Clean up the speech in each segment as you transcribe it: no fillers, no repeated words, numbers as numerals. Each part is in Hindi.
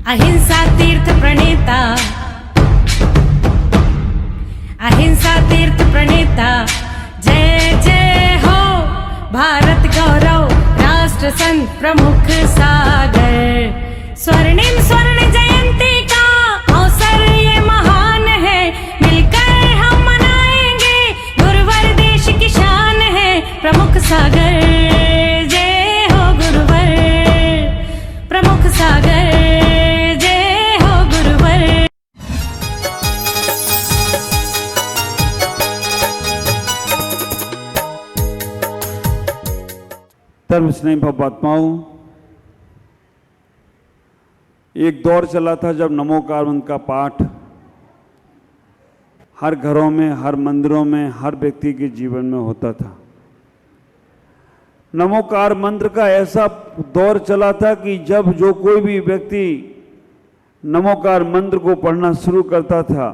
अहिंसा तीर्थ प्रणेता, अहिंसा तीर्थ प्रणेता, जय जय हो भारत गौरव राष्ट्र संत प्रमुख सागर। स्वर्णिम स्वर्ण जयंती का अवसर ये महान है, मिलकर हम मनाएंगे गुरुवर देश की शान है प्रमुख सागर। जय हो गुरुवर प्रमुख सागर, जय हो गुरुवर। धर्म स्नेही भवात्माओं, एक दौर चला था जब नमोकार मंत्र का पाठ हर घरों में, हर मंदिरों में, हर व्यक्ति के जीवन में होता था। नमोकार मंत्र का ऐसा दौर चला था कि जब जो कोई भी व्यक्ति नमोकार मंत्र को पढ़ना शुरू करता था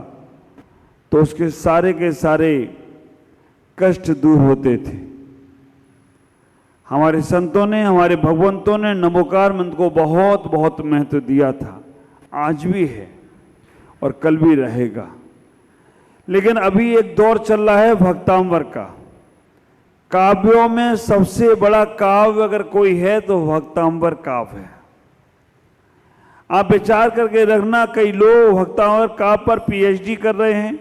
तो उसके सारे के सारे कष्ट दूर होते थे। हमारे संतों ने, हमारे भगवंतों ने नमोकार मंत्र को बहुत बहुत महत्व दिया था, आज भी है और कल भी रहेगा। लेकिन अभी एक दौर चल रहा है भक्तांबर का। काव्यों में सबसे बड़ा काव्य अगर कोई है तो भक्तांबर काव्य है। आप विचार करके रखना, कई लोग भक्तांबर काव्य पर पीएचडी कर रहे हैं,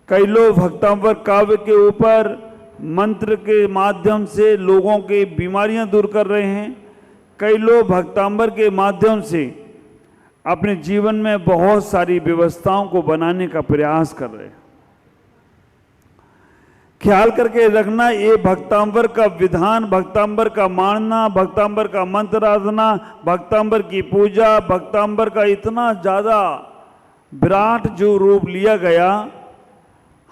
कई लोग भक्तांबर काव्य के ऊपर मंत्र के माध्यम से लोगों की बीमारियां दूर कर रहे हैं, कई लोग भक्तांबर के माध्यम से अपने जीवन में बहुत सारी व्यवस्थाओं को बनाने का प्रयास कर रहे हैं। ख्याल करके रखना, ये भक्तांबर का विधान, भक्तांबर का मानना, भक्तांबर का मंत्र आराधना, भक्तांबर की पूजा, भक्तांबर का इतना ज़्यादा विराट जो रूप लिया गया,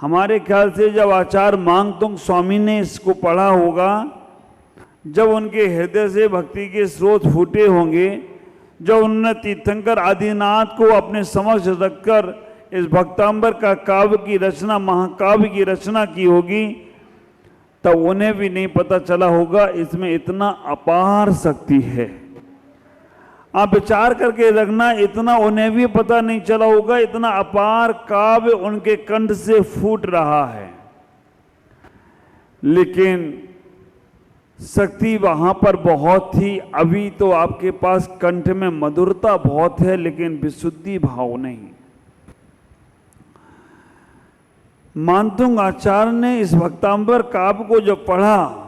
हमारे ख्याल से जब आचार्य मांगतुंग स्वामी ने इसको पढ़ा होगा, जब उनके हृदय से भक्ति के स्रोत फूटे होंगे, जब उन्होंने तीर्थंकर आदिनाथ को अपने समक्ष रखकर इस भक्तांबर का काव्य की रचना, महाकाव्य की रचना की होगी, तब उन्हें भी नहीं पता चला होगा इसमें इतना अपार शक्ति है। आप विचार करके रखना, इतना उन्हें भी पता नहीं चला होगा, इतना अपार काव्य उनके कंठ से फूट रहा है। लेकिन शक्ति वहां पर बहुत थी। अभी तो आपके पास कंठ में मधुरता बहुत है लेकिन विशुद्धि भाव नहीं। मानतुंग आचार्य ने इस भक्तांबर काव्य को जब पढ़ा,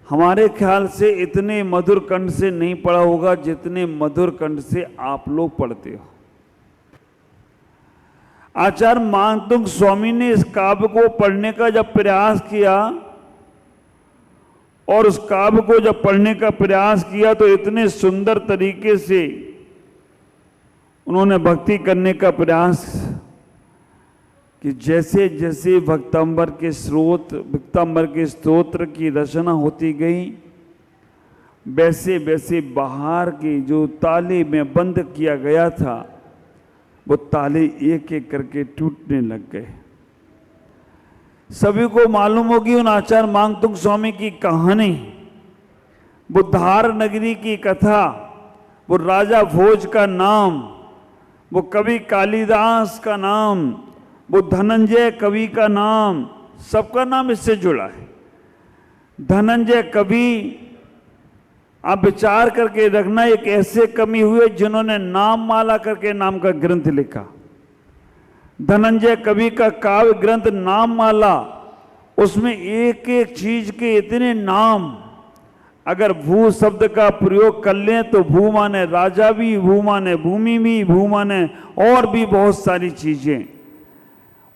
हमारे ख्याल से इतने मधुर कंठ से नहीं पढ़ा होगा जितने मधुर कंठ से आप लोग पढ़ते हो। आचार्य मानतुंग स्वामी ने इस काव्य को पढ़ने का जब प्रयास किया और उस काव्य को जब पढ़ने का प्रयास किया तो इतने सुंदर तरीके से उन्होंने भक्ति करने का प्रयास कि जैसे जैसे भक्तांबर के स्तोत्र की रचना होती गई, वैसे वैसे बाहर के जो ताले में बंद किया गया था वो ताले एक एक करके टूटने लग गए। सभी को मालूम होगी उन आचार्य मांगतुंग स्वामी की कहानी, बुद्धार नगरी की कथा, वो राजा भोज का नाम, वो कवि कालिदास का नाम, वो धनंजय कवि का नाम, सबका नाम इससे जुड़ा है। धनंजय कवि, आप विचार करके रखना, एक ऐसे कवि हुए जिन्होंने नाम माला करके नाम का ग्रंथ लिखा। धनंजय कवि का काव्य ग्रंथ नाम माला, उसमें एक एक चीज के इतने नाम, अगर भू शब्द का प्रयोग कर लें तो भू माने राजा भी, भू माने भूमि भी, भू माने और भी बहुत सारी चीजें,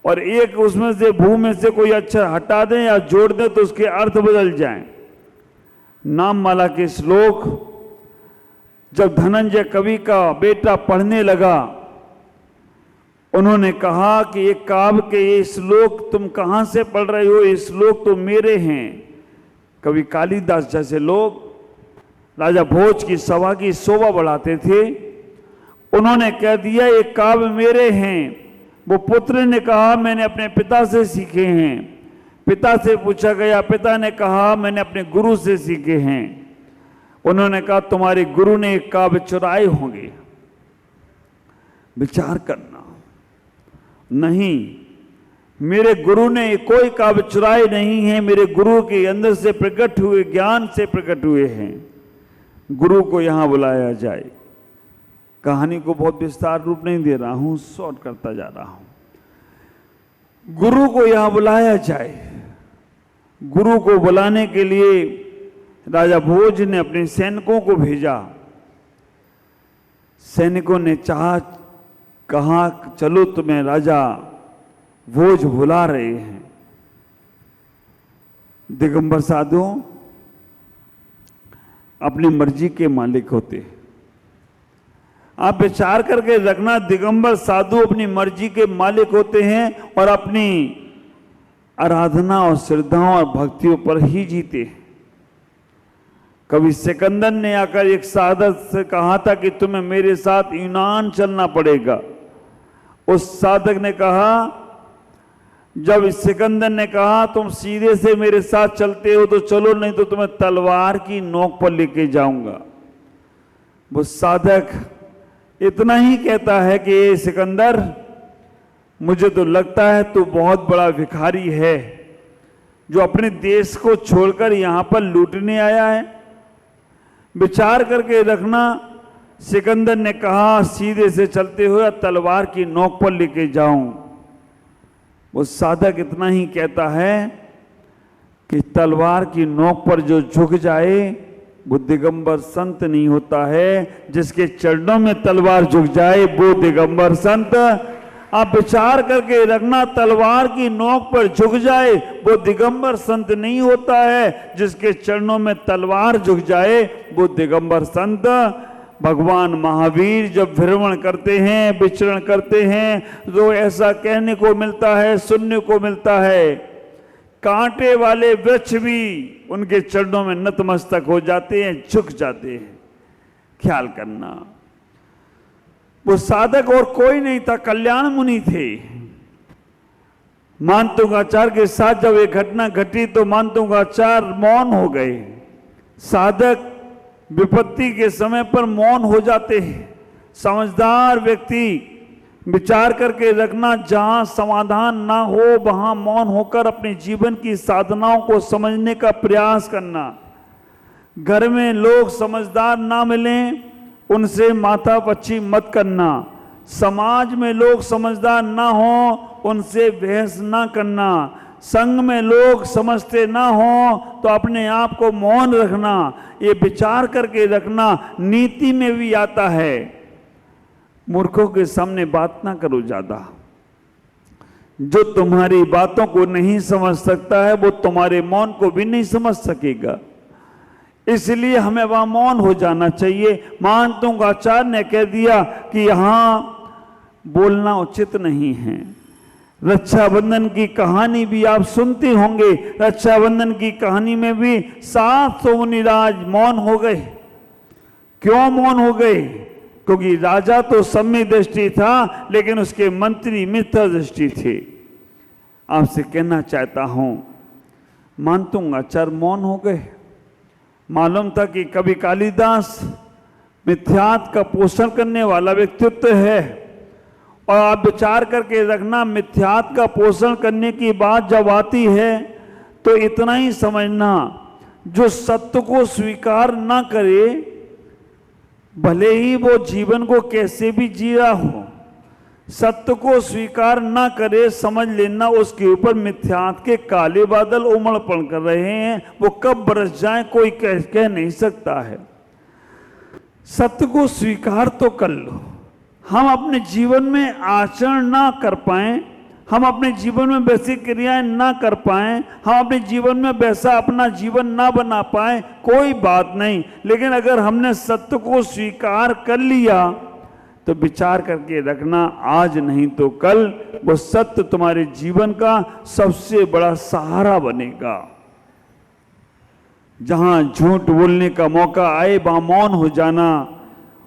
और एक उसमें से भू में से कोई अक्षर हटा दें या जोड़ दें तो उसके अर्थ बदल जाएं। नाम माला के श्लोक जब धनंजय कवि का बेटा पढ़ने लगा, उन्होंने कहा कि ये काव्य के ये श्लोक तुम कहाँ से पढ़ रहे हो, ये श्लोक तो मेरे हैं। कवि कालिदास जैसे लोग राजा भोज की सभा की शोभा बढ़ाते थे, उन्होंने कह दिया ये काव्य मेरे हैं। वो पुत्र ने कहा मैंने अपने पिता से सीखे हैं। पिता से पूछा गया, पिता ने कहा मैंने अपने गुरु से सीखे हैं। उन्होंने कहा तुम्हारे गुरु ने एक काव्य चुराए होंगे। विचार करना। नहीं, मेरे गुरु ने कोई काव्य चुराए नहीं है, मेरे गुरु के अंदर से प्रकट हुए, ज्ञान से प्रकट हुए हैं। गुरु को यहां बुलाया जाए। कहानी को बहुत विस्तार रूप नहीं दे रहा हूं, शॉर्ट करता जा रहा हूं। गुरु को यहां बुलाया जाए। गुरु को बुलाने के लिए राजा भोज ने अपने सैनिकों को भेजा। सैनिकों ने कहा चलो तुम्हें राजा भोज बुला रहे हैं। दिगंबर साधु अपनी मर्जी के मालिक होते हैं। आप विचार करके रखना, दिगंबर साधु अपनी मर्जी के मालिक होते हैं और अपनी आराधना और श्रद्धाओं और भक्तियों पर ही जीते हैं। कभी सिकंदर ने आकर एक साधक से कहा था कि तुम्हें मेरे साथ यूनान चलना पड़ेगा। उस साधक ने कहा, जब इस सिकंदर ने कहा तुम सीधे से मेरे साथ चलते हो तो चलो, नहीं तो तुम्हें तलवार की नोक पर लेके जाऊंगा। वो साधक इतना ही कहता है कि ये सिकंदर, मुझे तो लगता है तू बहुत बड़ा भिखारी है जो अपने देश को छोड़कर यहां पर लूटने आया है। विचार करके रखना, सिकंदर ने कहा सीधे से चलते हुए तलवार की नोक पर लेके जाऊं। वो साधक इतना ही कहता है कि तलवार की नोक पर जो झुक जाए वो दिगंबर संत नहीं होता है। जिसके चरणों में तलवार झुक जाए वो दिगंबर संत। आप विचार करके रखना, तलवार की नोक पर झुक जाए वो दिगंबर संत नहीं होता है। जिसके चरणों में तलवार झुक जाए वो दिगंबर संत। भगवान महावीर जब भ्रमण करते हैं, विचरण करते हैं, तो ऐसा कहने को मिलता है, सुनने को मिलता है, कांटे वाले वृक्ष भी उनके चरणों में नतमस्तक हो जाते हैं, झुक जाते हैं। ख्याल करना, वो साधक और कोई नहीं था, कल्याण मुनि थे। मानतुंगाचार्य के साथ जब ये घटना घटी तो मानतुंगाचार्य मौन हो गए। साधक विपत्ति के समय पर मौन हो जाते हैं। समझदार व्यक्ति विचार करके रखना, जहां समाधान ना हो वहां मौन होकर अपने जीवन की साधनाओं को समझने का प्रयास करना। घर में लोग समझदार ना मिलें, उनसे माथापच्ची मत करना। समाज में लोग समझदार ना हो, उनसे बहस ना करना। संग में लोग समझते ना हो तो अपने आप को मौन रखना। ये विचार करके रखना, नीति में भी आता है, मूर्खों के सामने बात ना करो ज्यादा। जो तुम्हारी बातों को नहीं समझ सकता है वो तुम्हारे मौन को भी नहीं समझ सकेगा। इसलिए हमें वहां मौन हो जाना चाहिए। मानतुंगाचार्य ने कह दिया कि यहां बोलना उचित नहीं है। रक्षाबंधन की कहानी भी आप सुनते होंगे। रक्षाबंधन की कहानी में भी 700 मुनिराज मौन हो गए। क्यों मौन हो गए? क्योंकि राजा तो सम्यक दृष्टि था, लेकिन उसके मंत्री मिथ्या दृष्टि थे। आपसे कहना चाहता हूं, मानतुंगाचार्य मौन हो गए। मालूम था कि कवि कालिदास मिथ्यात्व का पोषण करने वाला व्यक्तित्व है। और आप विचार करके रखना, मिथ्यात्व का पोषण करने की बात जब आती है तो इतना ही समझना, जो सत्य को स्वीकार ना करे, भले ही वो जीवन को कैसे भी जी रहा हो, सत्य को स्वीकार ना करे, समझ लेना उसके ऊपर मिथ्यात्व के काले बादल उमड़ कर रहे हैं। वो कब बरस जाए कोई कह नहीं सकता है। सत्य को स्वीकार तो कर लो। हम अपने जीवन में आचरण ना कर पाए, हम अपने जीवन में वैसी क्रियाएं ना कर पाए, हम अपने जीवन में वैसा अपना जीवन ना बना पाए, कोई बात नहीं। लेकिन अगर हमने सत्य को स्वीकार कर लिया तो विचार करके रखना, आज नहीं तो कल वो सत्य तुम्हारे जीवन का सबसे बड़ा सहारा बनेगा। जहां झूठ बोलने का मौका आए वहां मौन हो जाना,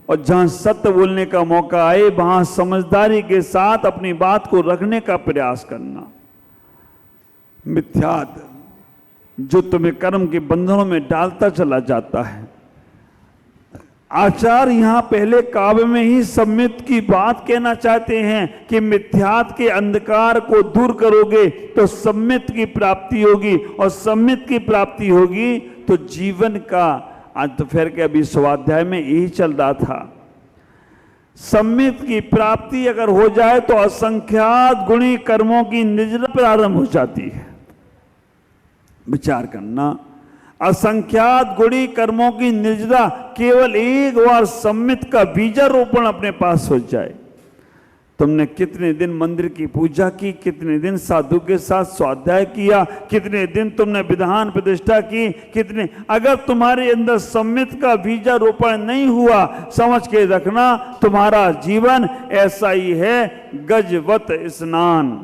और जहां सत्य बोलने का मौका आए वहां समझदारी के साथ अपनी बात को रखने का प्रयास करना। मिथ्यात्व जो तुम्हें कर्म के बंधनों में डालता चला जाता है, आचार्य यहां पहले काव्य में ही सम्मित की बात कहना चाहते हैं कि मिथ्यात्व के अंधकार को दूर करोगे तो सम्मित की प्राप्ति होगी, और सम्मित की प्राप्ति होगी तो जीवन का, आज दोपहर के अभी स्वाध्याय में यही चल रहा था, सम्मित की प्राप्ति अगर हो जाए तो असंख्यात गुणी कर्मों की निर्जरा प्रारंभ हो जाती है। विचार करना, असंख्यात गुणी कर्मों की निर्जरा केवल एक बार सम्मित का बीजारोपण अपने पास हो जाए। तुमने कितने दिन मंदिर की पूजा की, कितने दिन साधु के साथ स्वाध्याय किया, कितने दिन तुमने विधान प्रतिष्ठा की, कितने, अगर तुम्हारे अंदर सम्मित का बीजारोपण नहीं हुआ, समझ के रखना तुम्हारा जीवन ऐसा ही है, गजवत स्नान।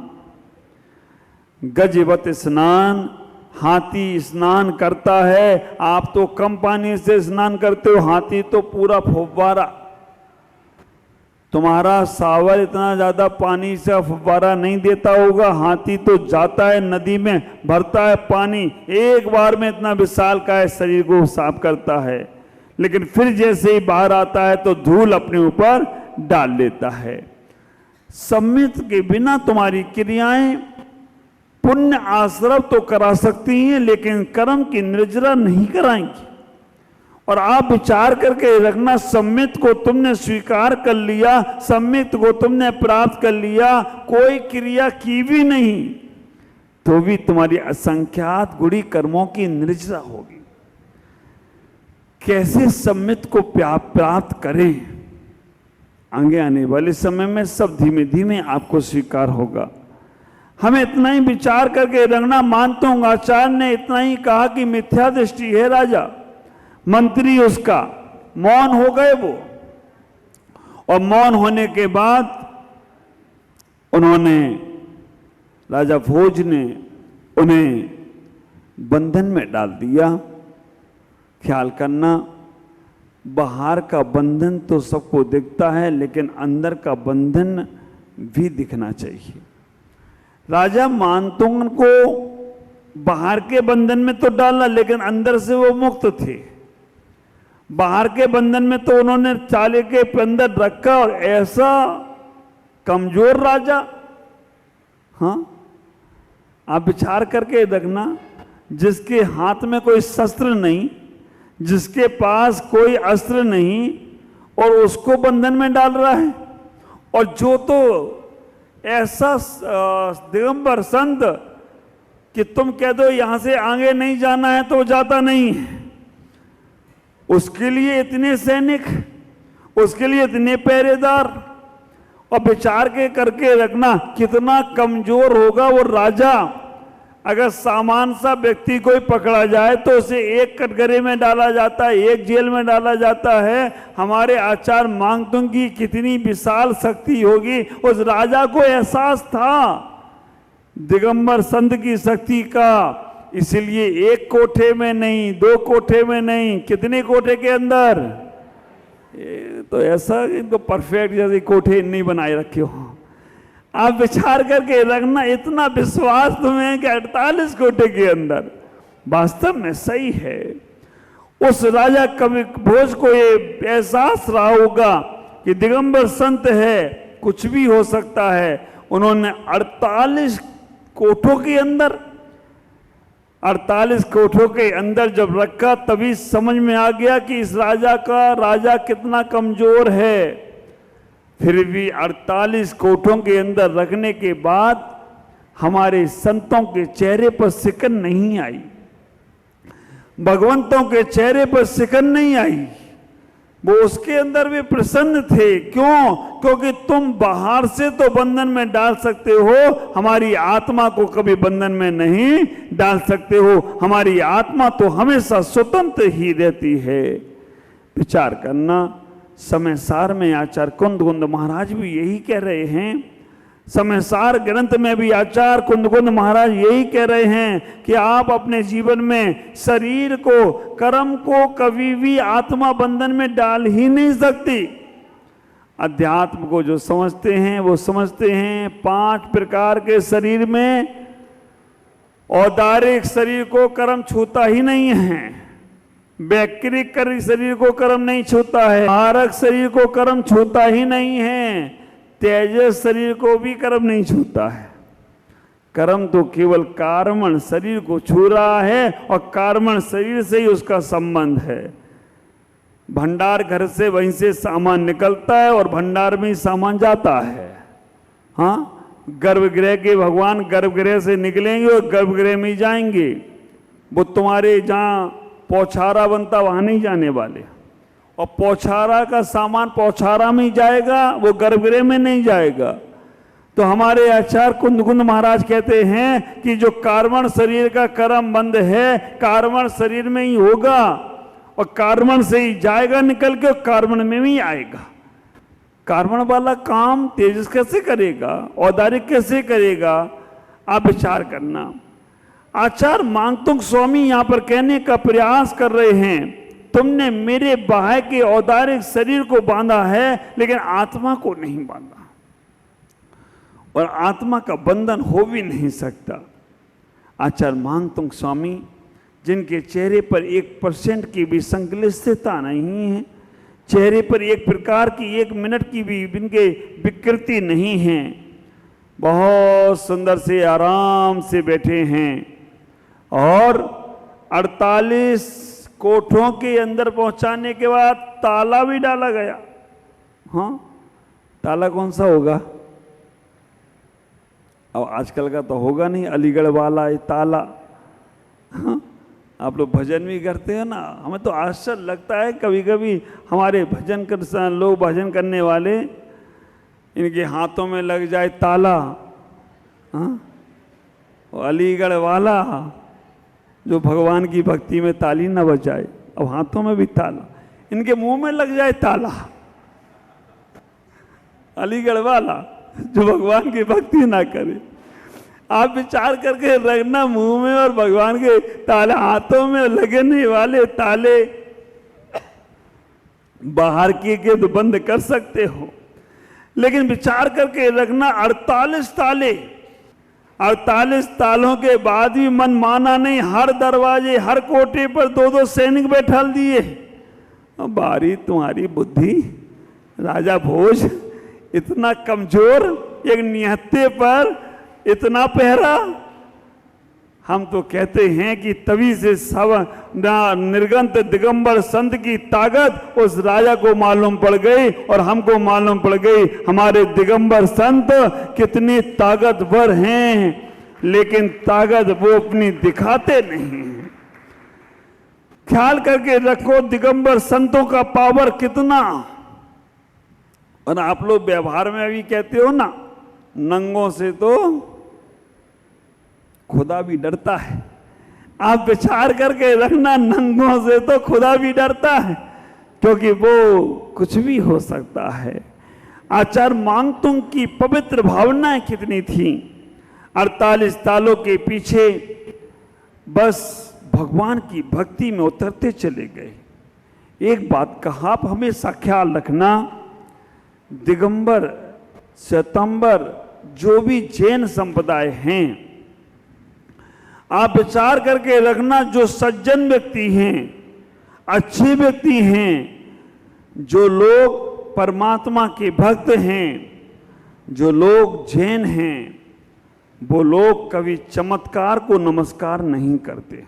गजवत स्नान, हाथी स्नान करता है, आप तो कम पानी से स्नान करते हो, हाथी तो पूरा फव्वारा। तुम्हारा सावर इतना ज्यादा पानी से फव्वारा नहीं देता होगा, हाथी तो जाता है नदी में, भरता है पानी, एक बार में इतना विशाल का है, शरीर को साफ करता है, लेकिन फिर जैसे ही बाहर आता है तो धूल अपने ऊपर डाल लेता है। सम्मित के बिना तुम्हारी क्रियाएं पुण्य आश्रव तो करा सकती हैं, लेकिन कर्म की निर्जरा नहीं कराएंगी। और आप विचार करके रखना, सम्मित को तुमने स्वीकार कर लिया, सम्मित को तुमने प्राप्त कर लिया, कोई क्रिया की भी नहीं, तो भी तुम्हारी असंख्यात गुणी कर्मों की निर्जरा होगी। कैसे सम्मित को प्राप्त करें, आगे आने वाले समय में सब धीमे धीमे आपको स्वीकार होगा। हमें इतना ही विचार करके रखना, मानता हूं आचार्य ने इतना ही कहा कि मिथ्या दृष्टि है राजा, मंत्री उसका मौन हो गए वो, और मौन होने के बाद उन्होंने, राजा भोज ने उन्हें बंधन में डाल दिया। ख्याल करना, बाहर का बंधन तो सबको दिखता है, लेकिन अंदर का बंधन भी दिखना चाहिए। राजा मानतुंग को बाहर के बंधन में तो डाला, लेकिन अंदर से वो मुक्त थे। बाहर के बंधन में तो उन्होंने चाले के अंदर रखा, और ऐसा कमजोर राजा, हाँ आप विचार करके रखना, जिसके हाथ में कोई शस्त्र नहीं, जिसके पास कोई अस्त्र नहीं, और उसको बंधन में डाल रहा है। और जो तो ऐसा दिगंबर संत कि तुम कह दो यहां से आगे नहीं जाना है तो जाता नहीं है, उसके लिए इतने सैनिक, उसके लिए इतने पहरेदार, और विचार के करके रखना कितना कमजोर होगा वो राजा। अगर सामान्य सा व्यक्ति कोई पकड़ा जाए तो उसे एक कटघरे में डाला जाता है, एक जेल में डाला जाता है। हमारे आचार्य मांगतुंग की कितनी विशाल शक्ति होगी, उस राजा को एहसास था दिगंबर संत की शक्ति का, इसलिए एक कोठे में नहीं, दो कोठे में नहीं, कितने कोठे के अंदर, तो ऐसा इनको परफेक्ट जैसे कोठे नहीं बनाए रखे हो। आप विचार करके रखना, इतना विश्वास तुम्हें कि 48 कोठे के अंदर, वास्तव में सही है। उस राजा कवि भोज को ये एहसास रहा होगा कि दिगंबर संत है, कुछ भी हो सकता है। उन्होंने 48 कोठों के अंदर, 48 कोठों के अंदर जब रखा, तभी समझ में आ गया कि इस राजा कितना कमजोर है। फिर भी 48 कोठों के अंदर रखने के बाद हमारे संतों के चेहरे पर सिकन नहीं आई, भगवंतों के चेहरे पर सिकन नहीं आई, वो उसके अंदर भी प्रसन्न थे। क्यों? क्योंकि तुम बाहर से तो बंधन में डाल सकते हो, हमारी आत्मा को कभी बंधन में नहीं डाल सकते हो। हमारी आत्मा तो हमेशा स्वतंत्र ही रहती है। विचार करना, समय सार में आचार्य कुंद महाराज भी यही कह रहे हैं, समय सार ग्रंथ में भी आचार्य कुंद महाराज यही कह रहे हैं कि आप अपने जीवन में शरीर को, कर्म को कभी भी आत्मा बंधन में डाल ही नहीं सकती। अध्यात्म को जो समझते हैं वो समझते हैं 5 प्रकार के शरीर में औदारिक शरीर को कर्म छूता ही नहीं है। वैक्रिक शरीर को कर्म नहीं छूता है, आहारक शरीर को कर्म छूता ही नहीं है, तेजस शरीर को भी कर्म नहीं छूता है। कर्म तो केवल कार्मण शरीर को छू रहा है और कार्मण शरीर से ही उसका संबंध है। भंडार घर से वहीं से सामान निकलता है और भंडार में ही सामान जाता है। हाँ, गर्भगृह के भगवान गर्भगृह से निकलेंगे और गर्भगृह में ही जाएंगे। वो तुम्हारे जहाँ पौछारा बनता वहां नहीं जाने वाले, और पौछारा का सामान पौछारा में ही जाएगा, वो गर्भगृह में नहीं जाएगा। तो हमारे आचार्य कुंद महाराज कहते हैं कि जो कार्मण शरीर का कर्म बंद है, कार्मण शरीर में ही होगा और कार्मण से ही जाएगा निकल के, और कार्मण में ही आएगा। कार्मण वाला काम तेजस कैसे करेगा, औदारिक कैसे करेगा, आप विचार करना। आचार्य मांगतुंग स्वामी यहां पर कहने का प्रयास कर रहे हैं, तुमने मेरे बाह्य के औदारिक शरीर को बांधा है लेकिन आत्मा को नहीं बांधा, और आत्मा का बंधन हो भी नहीं सकता। आचार्य मांगतुंग स्वामी जिनके चेहरे पर 1% की भी संक्लिष्टता नहीं है, चेहरे पर एक प्रकार की 1 मिनट की भी इनके विकृति नहीं है, बहुत सुंदर से आराम से बैठे हैं, और 48 कोठों के अंदर पहुंचाने के बाद ताला भी डाला गया। हाँ, ताला कौन सा होगा? अब आजकल का तो होगा नहीं, अलीगढ़ वाला ये ताला। हाँ, आप लोग भजन भी करते हो ना, हमें तो आश्चर्य लगता है कभी कभी हमारे लोग भजन करने वाले, इनके हाथों में लग जाए ताला। हाँ, अलीगढ़ वाला जो भगवान की भक्ति में ताली न बजाए, अब हाथों में भी ताला, इनके मुंह में लग जाए ताला। अलीगढ़ वाला जो भगवान की भक्ति ना करे, आप विचार करके रखना, मुंह में और भगवान के ताले हाथों में लगने वाले ताले बाहर के तो बंद कर सकते हो, लेकिन विचार करके रखना 48 ताले, 48 तालों के बाद भी मन माना नहीं, हर दरवाजे हर कोटे पर 2-2 सैनिक बैठा दिए। बारी तुम्हारी बुद्धि राजा भोज, इतना कमजोर, एक निहत्थे पर इतना पहरा। हम तो कहते हैं कि तभी से निर्गंत दिगंबर संत की ताकत उस राजा को मालूम पड़ गई और हमको मालूम पड़ गई हमारे दिगंबर संत कितनी ताकतवर हैं, लेकिन ताकत वो अपनी दिखाते नहीं। ख्याल करके रखो दिगंबर संतों का पावर कितना। और आप लोग व्यवहार में अभी कहते हो ना, नंगों से तो खुदा भी डरता है। आप विचार करके रखना, नंगों से तो खुदा भी डरता है, क्योंकि वो कुछ भी हो सकता है। आचार्य मांगतुंग की पवित्र भावनाएं कितनी थी। 48 तालों के पीछे बस भगवान की भक्ति में उतरते चले गए। एक बात का आप हमेशा ख्याल रखना, दिगंबर श्वेतांबर जो भी जैन संप्रदाय हैं, आप विचार करके रखना, जो सज्जन व्यक्ति हैं, अच्छे व्यक्ति हैं, जो लोग परमात्मा के भक्त हैं, जो लोग जैन हैं, वो लोग कभी चमत्कार को नमस्कार नहीं करते।